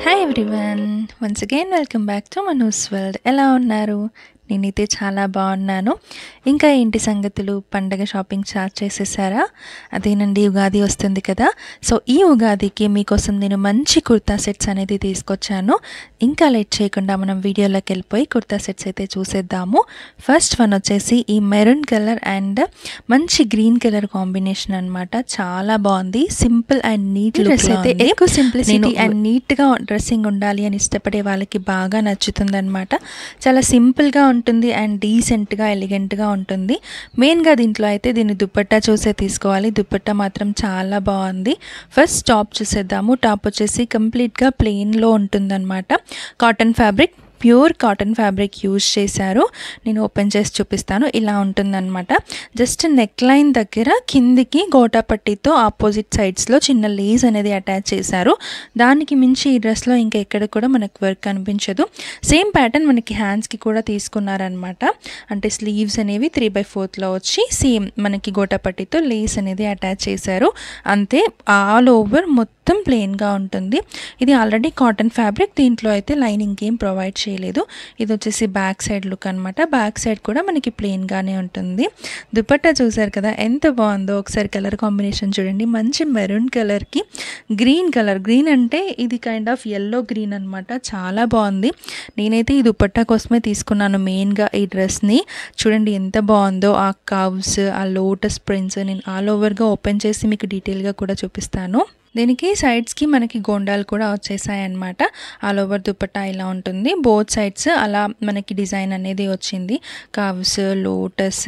Hi everyone, once again welcome back to మనూస్ world. ఎలా ఉన్నారు? నేనైతే చాలా బాగున్నాను. ఇంకా ఏంటి సంగతులు? పండగ షాపింగ్ స్టార్ట్ చేసేసారా? అదేనండి, ఉగాది వస్తుంది కదా. సో ఈ ఉగాదికి మీకోసం నేను మంచి కుర్తా సెట్స్ అనేది తీసుకొచ్చాను. ఇంకా లేట్ చేయకుండా మనం వీడియోలోకి వెళ్ళిపోయి కుర్తా సెట్స్ అయితే చూసేద్దాము. ఫస్ట్ వన్ వచ్చేసి ఈ మెరూన్ కలర్ అండ్ మంచి గ్రీన్ కలర్ కాంబినేషన్ అనమాట. చాలా బాగుంది. సింపుల్ అండ్ నీట్ డ్రెస్ అయితే, ఎక్కువ సింప్లిసిటీ అండ్ నీట్గా డ్రెస్సింగ్ ఉండాలి అని ఇష్టపడే వాళ్ళకి బాగా నచ్చుతుంది అనమాట. చాలా సింపుల్గా ఉంటుంది అండ్ డీసెంట్గా ఎలిగెంట్గా ఉంటుంది. మెయిన్గా దీంట్లో అయితే దీన్ని దుపట్టా చూసే తీసుకోవాలి. దుపట్టా మాత్రం చాలా బాగుంది. ఫస్ట్ టాప్ చూసేద్దాము. టాప్ వచ్చేసి కంప్లీట్గా ప్లెయిన్లో ఉంటుందన్నమాట. Cotton fabric, pure cotton fabric use చేశారు. నేను ఓపెన్ చేసి చూపిస్తాను. ఇలా ఉంటుందన్నమాట. జస్ట్ నెక్ లైన్ దగ్గర కిందికి గోటాపట్టితో ఆపోజిట్ సైడ్స్లో చిన్న లేస్ అనేది అటాచ్ చేశారు. దానికి మించి ఈ డ్రెస్లో ఇంకా ఎక్కడ కూడా మనకు వర్క్ కనిపించదు. సేమ్ ప్యాటర్న్ మనకి హ్యాండ్స్కి కూడా తీసుకున్నారనమాట. అంటే స్లీవ్స్ అనేవి 3/4లో వచ్చి సేమ్ మనకి గోటాపట్టితో లేస్ అనేది అటాచ్ చేశారు. అంతే, ఆల్ ఓవర్ మొత్తం ప్లెయిన్గా ఉంటుంది. ఇది ఆల్రెడీ కాటన్ ఫ్యాబ్రిక్. దీంట్లో అయితే లైనింగ్ ఏం ప్రొవైడ్ చేయలేదు. ఇది వచ్చేసి బ్యాక్ సైడ్ లుక్ అనమాట. బ్యాక్ సైడ్ కూడా మనకి ప్లెయిన్గానే ఉంటుంది. దుపట్టా చూసారు కదా ఎంత బాగుందో. ఒకసారి కలర్ కాంబినేషన్ చూడండి. మంచి మెరూన్ కలర్కి గ్రీన్ కలర్. గ్రీన్ అంటే ఇది కైండ్ ఆఫ్ ఎల్లో గ్రీన్ అనమాట. చాలా బాగుంది. నేనైతే ఈ దుపట్టా కోసమే తీసుకున్నాను మెయిన్గా ఈ డ్రెస్ని. చూడండి ఎంత బాగుందో. ఆ కర్వ్స్, ఆ లోటస్ ప్రింట్స్ నేను ఆల్ ఓవర్గా ఓపెన్ చేసి మీకు డీటెయిల్గా కూడా చూపిస్తాను. దీనికి సైడ్స్కి మనకి గోండాలు కూడా వచ్చేసాయి అన్నమాట. ఆల్ ఓవర్ దుపట్టా ఇలా ఉంటుంది. బోత్ సైడ్స్ అలా మనకి డిజైన్ అనేది వచ్చింది. కర్వ్స్, లోటస్,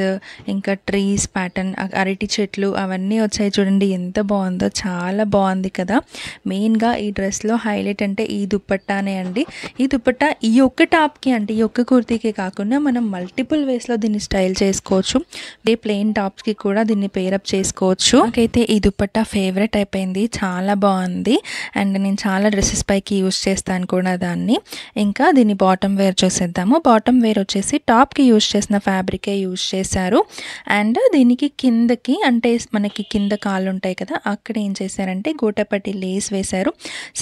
ఇంకా ట్రీస్ ప్యాటర్న్, అరటి చెట్లు అవన్నీ వచ్చాయి. చూడండి ఎంత బాగుందో. చాలా బాగుంది కదా. మెయిన్గా ఈ డ్రెస్లో హైలైట్ అంటే ఈ దుపట్టానే అండి. ఈ దుపట్టా ఈ ఒక్క టాప్కి అంటే ఈ ఒక్క కుర్తీకే కాకుండా మనం మల్టిపుల్ వేస్లో దీన్ని స్టైల్ చేసుకోవచ్చు. ప్లెయిన్ టాప్స్కి కూడా దీన్ని పేరప్ చేసుకోవచ్చు. నాకైతే ఈ దుపట్టా ఫేవరెట్ అయిపోయింది. చాలా బాగుంది అండ్ నేను చాలా డ్రెస్సెస్ పైకి యూజ్ చేస్తాను కూడా దాన్ని. ఇంకా దీన్ని బాటమ్ వేర్ చూసేద్దాము. బాటమ్ వేర్ వచ్చేసి టాప్కి యూజ్ చేసిన ఫ్యాబ్రికే యూజ్ చేశారు. అండ్ దీనికి కిందకి అంటే మనకి కింద కాళ్ళు ఉంటాయి కదా, అక్కడ ఏం చేశారంటే గోటపట్టి లేస్ వేశారు.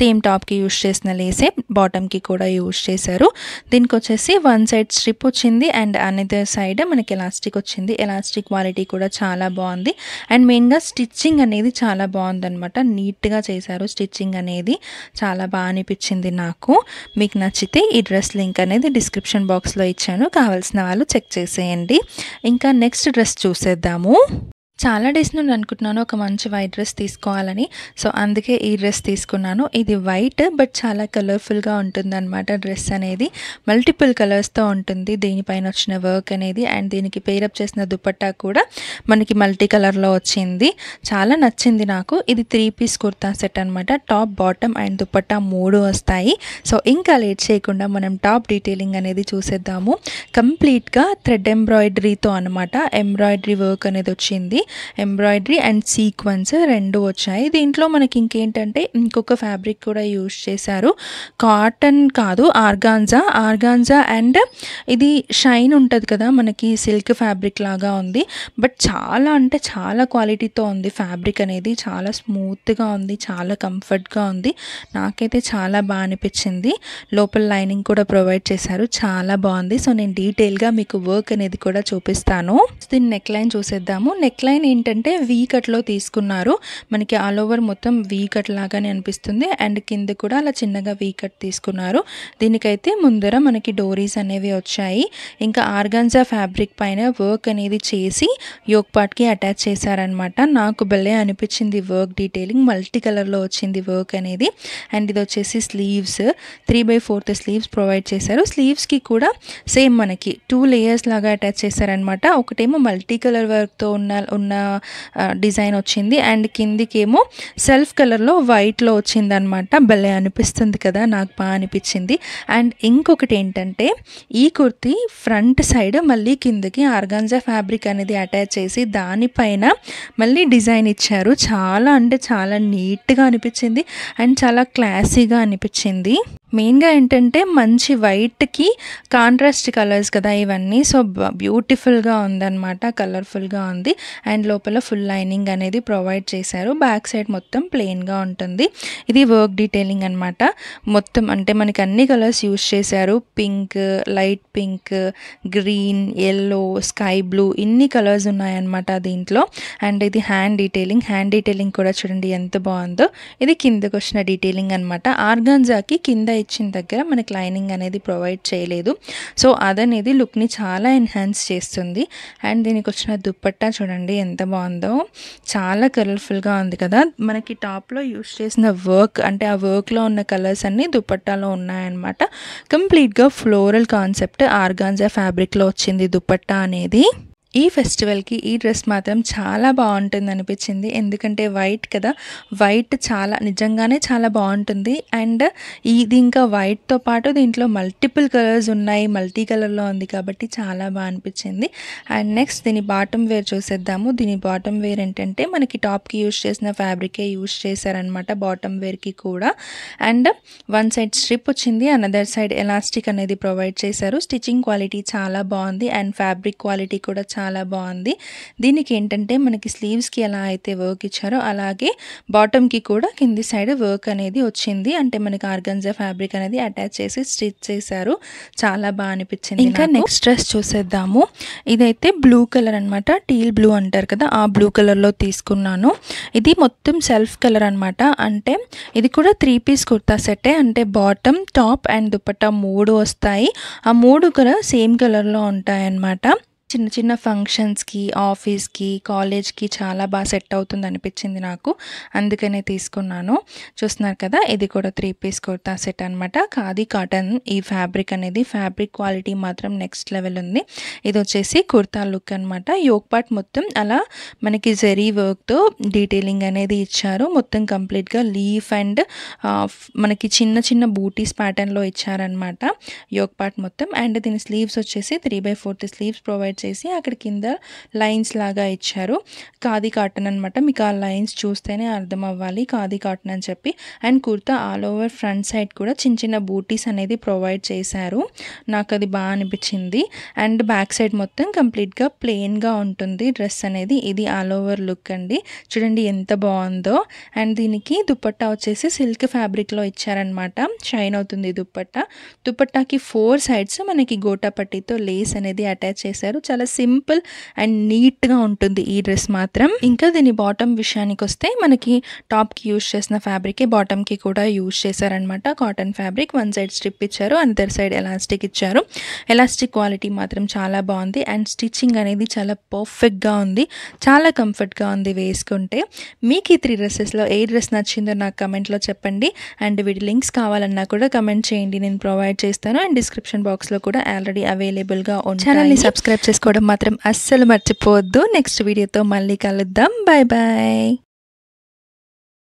సేమ్ టాప్కి యూజ్ చేసిన లేసే బాటమ్కి కూడా యూజ్ చేశారు. దీనికి వచ్చేసి వన్ సైడ్ స్ట్రిప్ వచ్చింది అండ్ అనదర్ సైడ్ మనకి ఎలాస్టిక్ వచ్చింది. ఎలాస్టిక్ క్వాలిటీ కూడా చాలా బాగుంది. అండ్ మెయిన్గా స్టిచ్చింగ్ అనేది చాలా బాగుందన్నమాట. నీట్గా చేశారు. స్టిచ్చింగ్ అనేది చాలా బాగా అనిపించింది నాకు. మీకు నచ్చితే ఈ డ్రెస్ లింక్ అనేది డిస్క్రిప్షన్ బాక్స్లో ఇచ్చాను. కావాల్సిన వాళ్ళు చెక్ చేసేయండి. ఇంకా నెక్స్ట్ డ్రెస్ చూసేద్దాము. చాలా డేస్ నుండి అనుకుంటున్నాను ఒక మంచి వైట్ డ్రెస్ తీసుకోవాలని. సో అందుకే ఈ డ్రెస్ తీసుకున్నాను. ఇది వైట్ బట్ చాలా కలర్ఫుల్గా ఉంటుందన్నమాట. డ్రెస్ అనేది మల్టిపుల్ కలర్స్తో ఉంటుంది. దీనిపైన వచ్చిన వర్క్ అనేది అండ్ దీనికి పేరప్ చేసిన దుపట్టా కూడా మనకి మల్టీ కలర్లో వచ్చింది. చాలా నచ్చింది నాకు. ఇది 3 పీస్ కుర్తా సెట్ అనమాట. టాప్, బాటమ్ అండ్ దుపట్టా 3 వస్తాయి. సో ఇంకా లేట్ చేయకుండా మనం టాప్ డీటెయిలింగ్ అనేది చూసేద్దాము. కంప్లీట్గా థ్రెడ్ ఎంబ్రాయిడరీతో అనమాట. ఎంబ్రాయిడరీ వర్క్ అనేది వచ్చింది. ఎంబ్రాయిడరీ అండ్ సీక్వెన్స్ 2 వచ్చాయి. దీంట్లో మనకి ఇంకేంటంటే ఇంకొక ఫ్యాబ్రిక్ కూడా యూజ్ చేశారు. కాటన్ కాదు, ఆర్గాన్జా అండ్ ఇది షైన్ ఉంటుంది కదా మనకి, సిల్క్ ఫ్యాబ్రిక్ లాగా ఉంది. బట్ చాలా అంటే చాలా క్వాలిటీతో ఉంది ఫ్యాబ్రిక్ అనేది. చాలా స్మూత్గా ఉంది, చాలా కంఫర్ట్గా ఉంది. నాకైతే చాలా బాగా అనిపించింది. లోపల లైనింగ్ కూడా ప్రొవైడ్ చేశారు. చాలా బాగుంది. సో నేను డీటెయిల్గా మీకు వర్క్ అనేది కూడా చూపిస్తాను. దీని నెక్ లైన్ చూసేద్దాము. నెక్ లైన్ ఏంటంటే వీ కట్లో తీసుకున్నారు. మనకి ఆల్ ఓవర్ మొత్తం వీ కట్ లాగానే అనిపిస్తుంది అండ్ కింద కూడా అలా చిన్నగా వీ కట్ తీసుకున్నారు. దీనికైతే ముందర మనకి డోరీస్ అనేవి వచ్చాయి. ఇంకా ఆర్గాన్జా ఫ్యాబ్రిక్ పైన వర్క్ అనేది చేసి యోక్ పార్ట్కి అటాచ్ చేశారనమాట. నాకు భలే అనిపించింది వర్క్ డీటెయిలింగ్. మల్టీ కలర్లో వచ్చింది వర్క్ అనేది. అండ్ ఇది వచ్చేసి స్లీవ్స్ 3/4 స్లీవ్స్ ప్రొవైడ్ చేశారు. స్లీవ్స్కి కూడా సేమ్ మనకి 2 లేయర్స్ లాగా అటాచ్ చేశారనమాట. ఒకటేమో మల్టీ కలర్ వర్క్తో ఉన్న డిజైన్ వచ్చింది అండ్ కిందికేమో సెల్ఫ్ కలర్లో వైట్లో వచ్చింది అనమాట. భలే అనిపిస్తుంది కదా, నాకు బాగా అనిపించింది. అండ్ ఇంకొకటి ఏంటంటే ఈ కుర్తీ ఫ్రంట్ సైడ్ మళ్ళీ కిందకి ఆర్గాన్జా ఫ్యాబ్రిక్ అనేది అటాచ్ చేసి దానిపైన మళ్ళీ డిజైన్ ఇచ్చారు. చాలా అంటే చాలా నీట్గా అనిపించింది అండ్ చాలా క్లాసీగా అనిపించింది. మెయిన్‌గా ఏంటంటే మంచి వైట్‌కి కాంట్రాస్ట్ కలర్స్ కదా ఇవన్నీ. సో, బ్యూటిఫుల్‌గా ఉందనమాట. కలర్‌ఫుల్‌గా ఉంది. అండ్ లోపల ఫుల్ లైనింగ్ అనేది ప్రొవైడ్ చేశారు. బ్యాక్ సైడ్ మొత్తం ప్లెయిన్‌గా ఉంటుంది. ఇది వర్క్ డీటెయిలింగ్ అనమాట. మొత్తం అంటే మనకి అన్ని కలర్స్ యూజ్ చేశారు. Pink, light pink, green, yellow, sky blue ఇన్ని కలర్స్ ఉన్నాయన్నమాట దీంట్లో. అండ్ ఇది హ్యాండ్ డీటెయిలింగ్. హ్యాండ్ డీటెయిలింగ్ కూడా చూడండి ఎంత బాగుందో. ఇది కిందకొచ్చిన డీటెయిలింగ్ అనమాట. ఆర్గాన్జాకి కింద ఇచ్చిన దగ్గర మనకి లైనింగ్ అనేది ప్రొవైడ్ చేయలేదు. సో అదనేది లుక్ని చాలా ఎన్హాన్స్ చేస్తుంది. అండ్ దీనికి వచ్చిన దుప్పట్టా చూడండి ఎంత బాగుందో. చాలా కలర్ఫుల్గా ఉంది కదా. మనకి టాప్లో యూస్ చేసిన వర్క్ అంటే ఆ వర్క్లో ఉన్న కలర్స్ అన్నీ దుప్పట్టాలో ఉన్నాయన్నమాట. కంప్లీట్గా ఫ్లోరల్ కాన్సెప్ట్ ఆర్గాన్జా ఫ్యాబ్రిక్లో వచ్చింది దుప్పట్టా అనేది. ఈ ఫెస్టివల్‌కి ఈ డ్రెస్ మాత్రం చాలా బాగుంటుంది అనిపించింది. ఎందుకంటే వైట్ కదా, వైట్ చాలా నిజంగానే చాలా బాగుంటుంది. అండ్ ఇది ఇంకా వైట్‌తో పాటు దీంట్లో మల్టిపుల్ కలర్స్ ఉన్నాయి. మల్టీ కలర్‌లో ఉంది కాబట్టి చాలా బాగా అనిపించింది. అండ్ నెక్స్ట్ దీని బాటమ్ వేర్ చూసేద్దాము. దీని బాటమ్ వేర్ ఏంటంటే మనకి టాప్‌కి యూజ్ చేసిన ఫ్యాబ్రికే యూజ్ చేశారనమాట బాటమ్ వేర్‌కి కూడా. అండ్ వన్ సైడ్ స్ట్రిప్ వచ్చింది, అనదర్ సైడ్ ఎలాస్టిక్ అనేది ప్రొవైడ్ చేశారు. స్టిచ్చింగ్ క్వాలిటీ చాలా బాగుంది అండ్ ఫ్యాబ్రిక్ క్వాలిటీ కూడా చాలా బాగుంది. దీనికి ఏంటంటే మనకి స్లీవ్స్కి ఎలా అయితే వర్క్ ఇచ్చారో అలాగే బాటమ్కి కూడా కింది సైడ్ వర్క్ అనేది వచ్చింది. అంటే మనకి ఆర్గంజా ఫ్యాబ్రిక్ అనేది అటాచ్ చేసి స్టిచ్ చేశారు. చాలా బాగా అనిపించింది. ఇంకా నెక్స్ట్ డ్రెస్ చూసేద్దాము. ఇదైతే బ్లూ కలర్ అనమాట. టీల్ బ్లూ అంటారు కదా, ఆ బ్లూ కలర్లో తీసుకున్నాను. ఇది మొత్తం సెల్ఫ్ కలర్ అనమాట. అంటే ఇది కూడా 3 పీస్ కుర్తా సెట్టే. అంటే బాటమ్, టాప్ అండ్ దుపట్టా 3 వస్తాయి. ఆ 3 కూడా సేమ్ కలర్లో ఉంటాయన్నమాట. చిన్న చిన్న ఫంక్షన్స్కి, ఆఫీస్కి, కాలేజ్కి చాలా బాగా సెట్ అవుతుంది అనిపించింది నాకు. అందుకనే తీసుకున్నాను. చూస్తున్నారు కదా, ఇది కూడా 3 పీస్ కుర్తా సెట్ అనమాట. ఖాదీ కాటన్ ఈ ఫ్యాబ్రిక్ అనేది. ఫ్యాబ్రిక్ క్వాలిటీ మాత్రం నెక్స్ట్ లెవెల్ ఉంది. ఇది వచ్చేసి కుర్తా లుక్ అనమాట. యోక్ పార్ట్ మొత్తం అలా మనకి జరీ వర్క్తో డీటెయిలింగ్ అనేది ఇచ్చారు. మొత్తం కంప్లీట్గా లీఫ్ అండ్ మనకి చిన్న చిన్న బూటీస్ ప్యాటర్న్లో ఇచ్చారనమాట యోక్ పార్ట్ మొత్తం. అండ్ దీని స్లీవ్స్ వచ్చేసి 3/4 స్లీవ్స్ ప్రొవైడ్ చేసి అక్కడ కింద లైన్స్ లాగా ఇచ్చారు. ఖాదీ కాటన్ అనమాట. మీకు ఆ లైన్స్ చూస్తేనే అర్థం అవ్వాలి ఖాదీ కాటన్ అని చెప్పి. And kurta all over front side కూడా చిన్న చిన్న బూటీస్ అనేది ప్రొవైడ్ చేశారు. నాకు అది బాగా అనిపించింది. అండ్ బ్యాక్ సైడ్ మొత్తం కంప్లీట్గా ప్లెయిన్గా ఉంటుంది డ్రెస్ అనేది. ఇది ఆల్ ఓవర్ లుక్ అండి. చూడండి ఎంత బాగుందో. అండ్ దీనికి దుపట్టా వచ్చేసి సిల్క్ ఫ్యాబ్రిక్లో ఇచ్చారనమాట. షైన్ అవుతుంది దుపట్టా. దుపట్టాకి 4 సైడ్స్ మనకి గోటా పట్టీతో లేస్ అనేది అటాచ్ చేశారు. చాలా సింపుల్ అండ్ నీట్గా ఉంటుంది ఈ డ్రెస్ మాత్రం. ఇంకా దీని బాటమ్ విషయానికి వస్తే మనకి టాప్కి యూజ్ చేసిన ఫ్యాబ్రికే బాటమ్కి కూడా యూజ్ చేశారనమాట. Cotton fabric. One side strip ఇచ్చారు, అనదర్ సైడ్ ఎలాస్టిక్ ఇచ్చారు. ఎలాస్టిక్ క్వాలిటీ మాత్రం చాలా బాగుంది. అండ్ స్టిచ్చింగ్ అనేది చాలా పర్ఫెక్ట్గా ఉంది. చాలా కంఫర్ట్గా ఉంది వేసుకుంటే. మీకు ఈ 3 డ్రెస్సెస్లో ఏ డ్రెస్ నచ్చిందో నాకు కమెంట్లో చెప్పండి. అండ్ వీటి లింక్స్ కావాలన్నా కూడా కమెంట్ చేయండి, నేను ప్రొవైడ్ చేస్తాను. అండ్ డిస్క్రిప్షన్ బాక్స్లో కూడా ఆల్రెడీ అవైలబుల్గా ఉంటాయి. ఛానల్ని సబ్స్క్రైబ్ చేసుకోవడం మాత్రం అస్సలు మర్చిపోవద్దు. నెక్స్ట్ వీడియోతో మళ్ళీ కలుద్దాం. Bye bye.